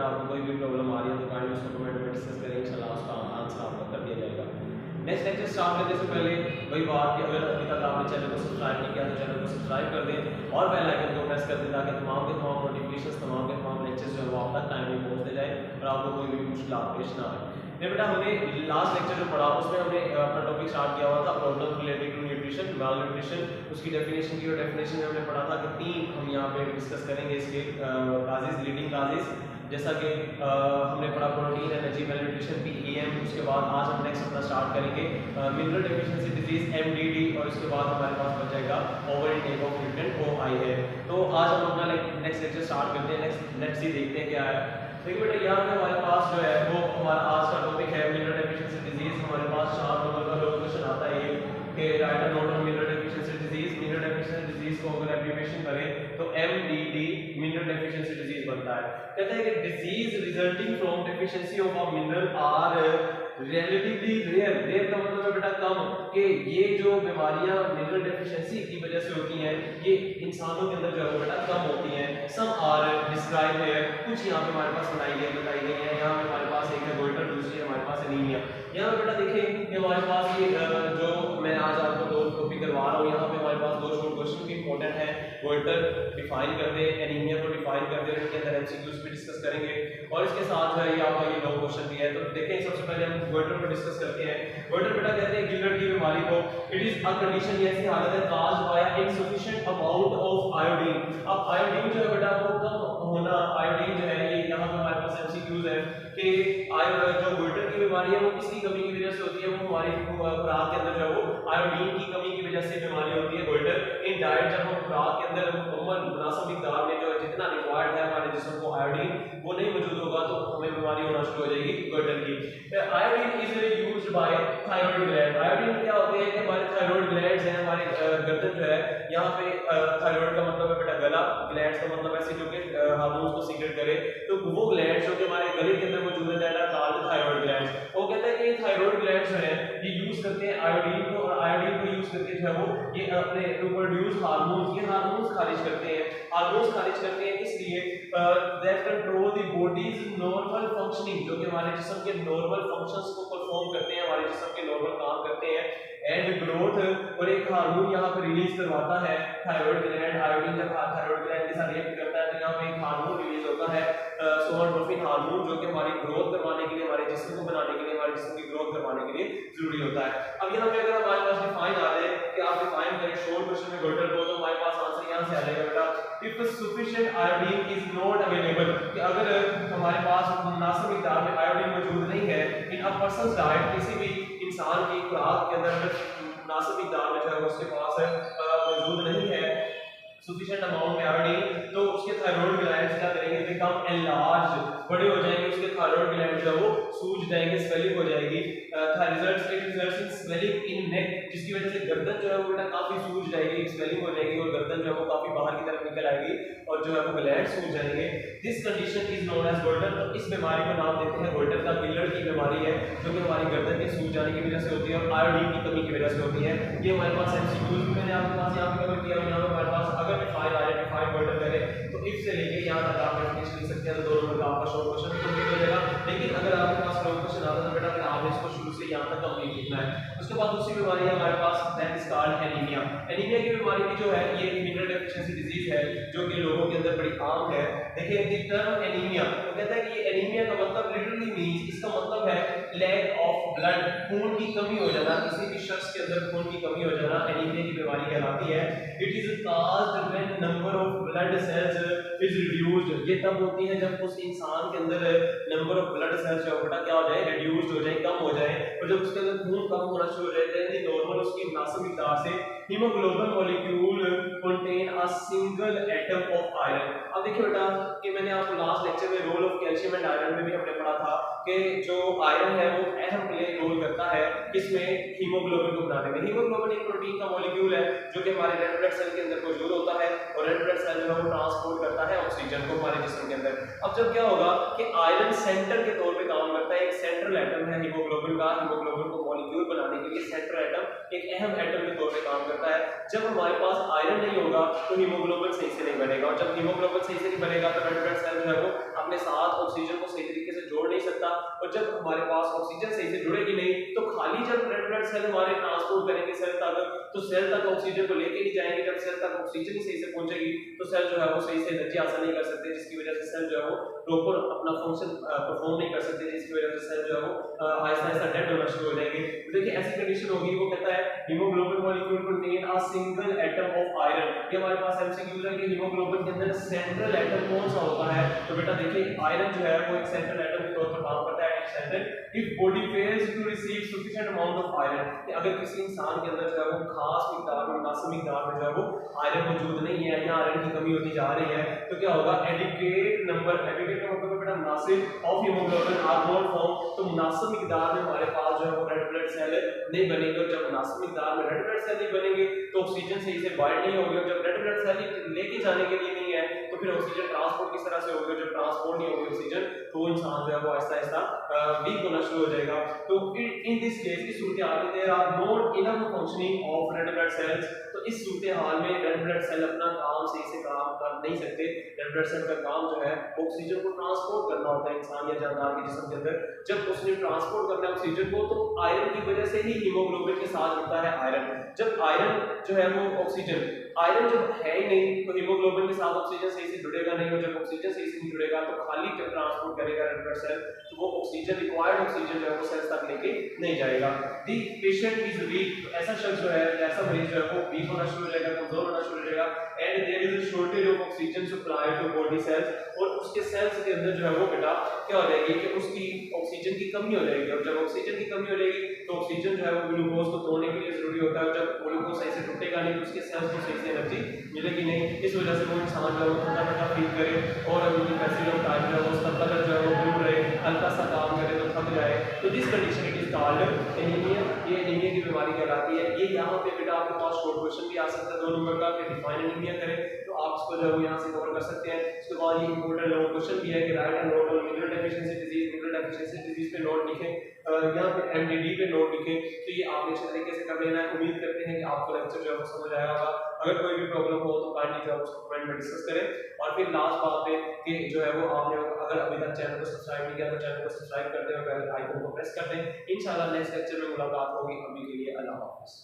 बेटा आपको कोई भी प्रॉब्लम आ रही है तो काइंडली उसको कमेंट में डिस्कस करें, इंशाल्लाह उसका आंसर आपको कर दिया जाएगा। नेक्स्ट लेक्चर स्टार्ट करने से पहले वही बात कि अगर अभी तक आपने चैनल को सब्सक्राइब नहीं किया तो चैनल को सब्सक्राइब कर दें और बेल आइकन को प्रेस कर दें ताकि तमाम के तमाम नोटिफिकेशंस, तमाम के तमाम लेक्चर्स जो है वो आप तक टाइमली पहुंचते जाए और आपको कोई भी मुश्किल पेश ना आए। नहीं बेटा, हमने लास्ट लेक्चर जो पढ़ा उसमें हमने अपना टॉपिक स्टार्ट किया हुआ था problem related to nutrition, malnutrition, उसकी डेफिनेशन की, और डेफिनेशन में हमने पढ़ा था कि 3 हम यहाँ पे डिस्कस करेंगे इसके काजेज, लीडिंग काजेज, जैसा कि हमने पढ़ा protein, energy, mail nutrition, PEM. उसके बाद आज हम नेक्स्ट अपना स्टार्ट करेंगे मिनरल डेफिशिएंसी डिजीज, एमडीडी, और उसके बाद हमारे पास बच जाएगा over intake of nutrient, OIA. तो आज हम अपना नेक्स्ट लेक्चर स्टार्ट करते हैं, नेक्स्ट ही देखते हैं क्या है। देखिए बेटा, यहाँ पे हमारे पास जो है वो हमारा आज का टॉपिक है मिनरल डेफिशिएंसी डिजीज। हमारे पास 4 नंबर का क्वेश्चन आता है ये कि right a note on mineral deficiency disease. Mineral deficiency disease को अगर एब्रिविएशन करें तो एमडीडी मिनरल डेफिशिएंसी डिजीज बनता है। कहते हैं कि disease resulting from deficiency of a mineral are relatively rare. Rare का मतलब है बेटा कम, कि ये जो बीमारियां मिनरल डेफिशिएंसी की वजह से होती हैं ये इंसानों के अंदर जो है बेटा कम होती हैं। सम आर डिस्क्राइब है, कुछ यहाँ पे हमारे पास बताई गई है। यहाँ पे हमारे पास एक है गोइटर, दूसरी है हमारे पास एनीमिया। यहाँ पे बेटा देखें कि हमारे पास ये जो मैं आज आपको 2 टॉपिक करवा रहा हूँ, यहाँ पे हमारे पास 2 शॉर्ट क्वेश्चन भी इंपॉर्टेंट है। गोइटर डिफाइन कर दे, एनीमिया को डिफाइन कर दे, इसके अंदर एमसीक्यूज भी डिस्कस करेंगे और इसके साथ जो है ये आपका ये लॉन्ग क्वेश्चन भी है। तो देखें सबसे पहले हम गोइटर पर डिस्कस करते हैं। गोइटर बेटा कहते हैं गिलर्ड की बीमारी को, इट इज अ कंडीशन, ये ऐसी हालत है caused by insufficient amount of iodine. अब आयोडीन जो है बेटा वो कम होना, आयोडीन जो है ये यहाँ पे हमारे पास एमसीक्यूज है कि जो गोइटर की बीमारी है वो किसकी कमी की वजह से होती है, वो हमारी खुराक के अंदर जो है वो आयोडीन की कमी की वजह से बीमारी होती है गोइटर। इन डाइट जब हम खुराक के अंदर मुकम्मल मुनासिब मिकदार में जो है जितना रिक्वायर्ड है हमारे जिस्म को आयोडीन वो नहीं मौजूद होगा तो हमें बीमारी होना शुरू हो जाएगी गोइटर की। Iodine is used by thyroid gland. Iodine क्या होते हैं कि हमारे थायराइड ग्लैंड्स हैं, हमारे गर्दन जो है यहाँ पे थायराइड का मतलब है बेटा गला, ग्लैंड्स का मतलब ऐसे जो कि हार्मोन्स को सीक्रेट करे, तो वो ग्लैंड्स जो कि हमारे गले के अंदर मौजूद है that are called thyroid glands. वो कहते हैं कि ये थायराइड ग्लैंड्स जो है ये यूज करते हैं आयोडीन को, और आयोडीन को यूज करके जो है वो ये अपने टू प्रोड्यूस हार्मोन्स, ये हार्मोन्स खारिज करते हैं। हार्मोन्स खारिज करते हैं इसलिए that control the bodies normal functioning, जो कि हमारे जिस्म के नॉर्मल फंक्शंस को परफॉर्म करते हैं, हमारे जिस्म के नॉर्मल काम करते हैं, एंड ग्रोथ। और एक हार्मोन यहाँ पे रिलीज करवाता है थायराइड ग्लैंड। आयोडीन जब थायराइड ग्लैंड के साथ रिएक्ट करता है तो यहाँ पे एक हार्मोन रिलीज होता है सोमाटोफिन हार्मोन, जो कि हमारी ग्रोथ करवाने के लिए, हमारे जिस्म को बनाने के लिए, हमारे जिस्म की ग्रोथ करवाने के लिए जरूरी होता है। अब यहाँ पे अगर हमारे पास डिफाइन आ जाए कि आप डिफाइन करें शॉर्ट क्वेश्चन में गोइटर को, तो हमारे पास आंसर यहाँ से आ जाएगा बेटा if sufficient iodine is not available, कि अगर हमारे पास मुनासिब मिकदार में आयोडीन मौजूद नहीं है इन अ पर्सनस डाइट, किसी भी इंसान की खुराक के अंदर मुनासिब मिकदार में जो है उसके पास मौजूद नहीं है सफिशिएंट अमाउंट में आयोडीन, तो उसके थायराइड ग्लैंड्स क्या करेंगे, बिकम एनलार्ज, बड़े हो जाएंगे, उसके थायराइड ग्लैंड जो है वो सूज जाएंगे, स्वेलिंग हो जाएगी। रिजल्ट्स इन स्वेलिंग इन नेक, जिसकी वजह से गर्दन जो है वो बेटा काफी सूज जाएगी, स्वेलिंग हो जाएगी और गर्दन जो है वो काफी बाहर की तरफ निकल आएगी और जो है वो ग्लैंड सूज जाएंगे। This condition is known as goitre. तो इस बीमारी का नाम देते हैं गोइटर का। गिलर्ड की बीमारी है जो कि हमारी गर्दन के सूज जाने की वजह से होती है और आयोडीन की कमी की वजह से होती है। ये हमारे पास एमसीक्यूज भी मैंने आपके पास यहाँ पे कवर किया, यहाँ पे हमारे पास अगर डिफाइन आइडेंटिफाइड गोइटर करें तो इफ से लेके यहाँ तक आप डेफिनेशन लिख सकते हैं, तो 2 नंबर का आपका शॉर्ट क्वेश्चन कंप्लीट हो जाएगा। लेकिन अगर आपके पास लॉन्ग क्वेश्चन आता है तो बेटा फिर आपने इसको शुरू से यहाँ तक कंप्लीट लिखना है। उसके बाद दूसरी बीमारी है हमारे पास that is called anaemia. Anaemia की बीमारी की जो है ये मिनरल डेफिशिएंसी डिजीज है जो कि लोगों के अंदर बड़ी आम है। देखिए द टर्म एनीमिया, तो कहता है कि ये एनीमिया का मतलब लिटरली मींस, इसका मतलब है लैक ऑफ ब्लड, खून की कमी हो जाना, किसी भी शख्स के अंदर खून की कमी हो जाना एनीमिया की बीमारी कहलाती है। It is caused when number of blood cells is reduced. ये तब होती है जब उस इंसान के अंदर नंबर ऑफ ब्लड सेल्स जो बेटा क्या हो जाए, रिड्यूस्ड हो जाए, कम हो जाए, और जब उसके अंदर खून कम होना शुरू हो जाए तो नॉर्मल उसकी मुनासिब मिकदार से haemoglobin molecule contain a single atom of iron. अब देखिए बेटा कि मैंने आपको लास्ट लेक्चर में role of calcium and iron में भी हमने पढ़ा था कि जो आयरन है वो अहम प्ले रोल करता है किसमें, हीमोग्लोबिन को बनाने में। हीमोग्लोबिन एक प्रोटीन का मॉलिक्यूल है जो कि हमारे रेड ब्लड सेल के अंदर मौजूद होता है और रेड ब्लड सेल जो है वो ट्रांसपोर्ट करता है ऑक्सीजन को हमारे जिस्म के अंदर। अब जब क्या होगा कि आयरन सेंटर के तौर पे काम करता है, एक सेंट्रल एटम है हीमोग्लोबिन का, हीमोग्लोबिन को मॉलिक्यूल बनाने के लिए सेंट्रल एटम एक अहम एटम के तौर पे काम करता है। जब हमारे पास आयरन नहीं होगा तो हीमोग्लोबिन सही से नहीं बनेगा, और जब हीमोग्लोबिन सही से नहीं बनेगा तो रेड ब्लड सेल जो है वो अपने साथ ऑक्सीजन और जब हमारे पास ऑक्सीजन सही से जुड़ेगी नहीं तो खाली जब रेड ब्लड सेल हमारे ट्रांसपोर्ट करेंगे सेल तक, तो सेल तक ऑक्सीजन को लेके नहीं जाएंगे। जब सेल तक ऑक्सीजन ही सही से पहुंचेगी तो सेल जो है वो सही से एनर्जी हासिल नहीं कर सकते, जिसकी वजह से सेल जो है वो प्रॉपर अपना फंक्शन परफॉर्म नहीं कर सकते, जिसकी वजह से सेल जो है वो आहिस्ता आहिस्ता डेड होना शुरू हो जाएंगे। तो देखिए ऐसी कंडीशन होगी, वो कहता है haemoglobin molecule contain a single atom of iron. ये हमारे पास एमसीक्यू है कि हीमोग्लोबिन के अंदर सेंट्रल एटम कौन सा होता है, तो बेटा देखिए आयरन जो है वो एक सेंट्रल एटम के तौर पर काम करता है। Central if body fails to receive sufficient amount of iron, कि अगर किसी इंसान के अंदर जो है वो खास मिकदार में, मुनासिब मिकदार में जो है वो आयरन मौजूद नहीं है या आयरन की कमी होती जा रही है, तो क्या होगा, एडिक्वेट नंबर, एडिक्वेट का मतलब बेटा मुनासिब of haemoglobin are not form, तो मुनासिब मिकदार में हमारे पास जो है वो रेड ब्लड सेल नहीं बनेंगे। और जब मुनासिब मिकदार में रेड ब्लड सेल नहीं बनेंगे तो ऑक्सीजन सही से बाइंड नहीं होगी, और जब रेड ब्लड सेल लेके जाने के लिए नहीं है तो फिर ऑक्सीजन ट्रांसपोर्ट किस तरह से होगी, जब ट्रांसपोर्ट नहीं होगी ऑक्सीजन तो वो इंसान जो है वो आहिस्ता आहिस्ता वीक होना शुरू हो जाएगा। तो इन दिस केस की सूरत हाल में there are not enough functioning of red blood cells, तो इस सूरत हाल में रेड ब्लड सेल अपना काम सही से काम कर नहीं सकते। रेड ब्लड सेल का काम जो है ऑक्सीजन को ट्रांसपोर्ट करना होता है इंसान या जानदार के जिस्म के अंदर। जब उसने ट्रांसपोर्ट करना है ऑक्सीजन को तो आयरन की वजह से ही हीमोग्लोबिन के साथ जुड़ता है आयरन। जब आयरन जो है वो ऑक्सीजन, आयरन जब है ही नहीं तो हीमोग्लोबिन के साथ ऑक्सीजन सही से जुड़ेगा नहीं, और जब ऑक्सीजन सही से नहीं जुड़ेगा तो खाली जब ट्रांसपोर्ट करेगा रेड ब्लड सेल तो वो ऑक्सीजन, रिक्वायर्ड ऑक्सीजन जो है वो सेल्स तक लेके नहीं जाएगा। दी पेशेंट इज वीक, ऐसा शख्स जो है, ऐसा मरीज जो है वो वीक होना शुरू हो जाएगा, कमजोर होना शुरू हो जाएगा। And there is a shortage of oxygen supply to body cells, और उसके सेल्स के अंदर जो है वो बेटा क्या हो जाएगी कि उसकी ऑक्सीजन की कमी हो जाएगी, और जब ऑक्सीजन की कमी हो जाएगी तो ऑक्सीजन जो है वो ग्लूकोज को तोड़ने के लिए जरूरी होता है। जब ग्लूकोज सही से टूटेगा नहीं तो उसके सेल्स को सही से एनर्जी मिलेगी नहीं, इस वजह से वो इंसान जो है वो थका फील करे और यूरिक एसिड और टाइम जो है उसका कलर जो है वो ब्लू रहे, हल्का सा काम करे तो थक जाए, तो this condition it is called anaemia. ये एनीमिया की बीमारी कहलाती है। ये यहाँ पे बेटा आपके पास शॉर्ट क्वेश्चन भी आ सकता है 2 नंबर का कि डिफाइन एनीमिया करें, तो आप इसको जो है यहाँ से कवर कर सकते हैं। उसके बाद ये इंपॉर्टेंट लॉन्ग क्वेश्चन भी है कि right and note on mineral deficiency disease, mineral deficiency disease पे नोट लिखें, यहाँ पे एमडीडी पे नोट लिखें। तो ये आपने अच्छे तरीके से कर लेना है। उम्मीद करते हैं कि आपको लेक्चर जो है वो समझ आया होगा। अगर कोई भी प्रॉब्लम हो तो काइंडली जो है उसको कमेंट में डिस्कस करें। और फिर लास्ट बात पे कि जो है वो आपने अगर अभी तक चैनल को सब्सक्राइब नहीं किया तो चैनल को सब्सक्राइब कर दें और बेल आइकन को प्रेस कर दें। इंशाल्लाह नेक्स्ट लेक्चर में मुलाकात होगी। अभी के लिए अल्लाह हाफ़िज़।